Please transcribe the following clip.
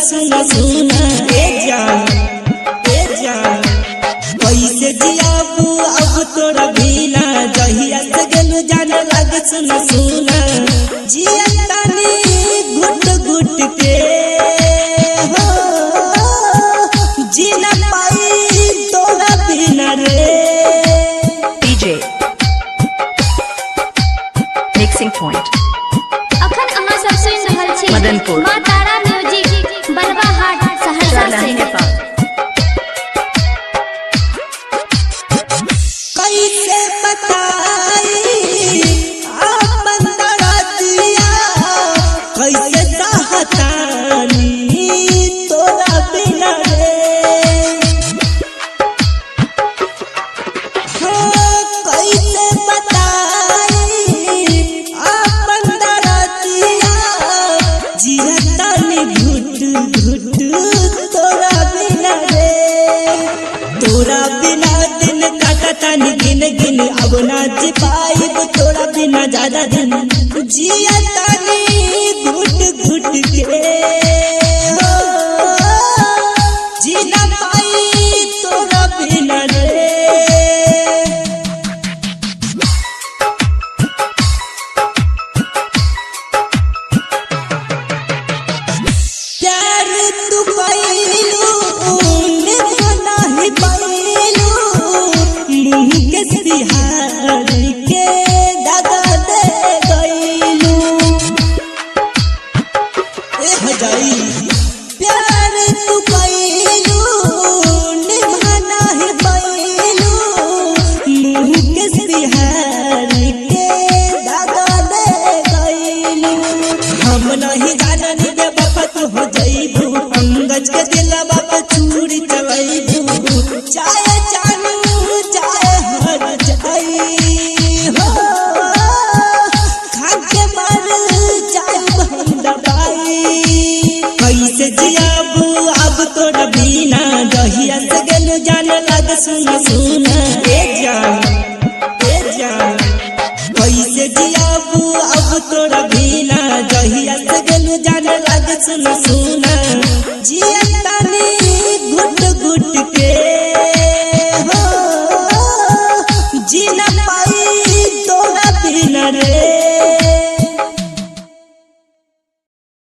सुना सुना ए जान कैसे जियाबू अब तोरा बिना जहिया से गेलू जाने लग सुना सुना जिया तानी घुट घुट के हो जीना पाई तोरा बिना रे DJ Mixing Point अखन अहाँ सब सुनि रहल छी मदनपुर मां तारा म्यूजिक बलवा हाट सहरसा से कैसे बताई अपन दर्दिया कैसे सहतानी तोरा बिना रे कैसे बताई अपन दर्दिया जियतानी घुट घुट तोरा बिना रे तोरा बिना दिन काटतानी गिन गिन अब ना जी पाइब तोरा बिना ज्यादा दिन जियतानी घुट घुट के हो जीना पाई तोरा बिना रे प्यार तू कैलू निभाना ही पैलू मुँह के सिहार के दादा दे गईलू जाई प्यार तू कैलू निभाना ही पैलू मुँह के सिहार के दादा दे गईलू हम नहीं जाननी दे बाबा तू हो जाइबू अंगज के दिला बाबा चूड़ी चलाइबू चाहे जानू चाहे हर जाई हो खाके मर जाइब हम दबाई कैसे जियाबू अब तोरा बिना जहिया से गेलू जाने लग सुना सुना ए जान कैसे जियाबू अब तोरा बिना जहिया से गेलू जाने लग सुना सुना जिया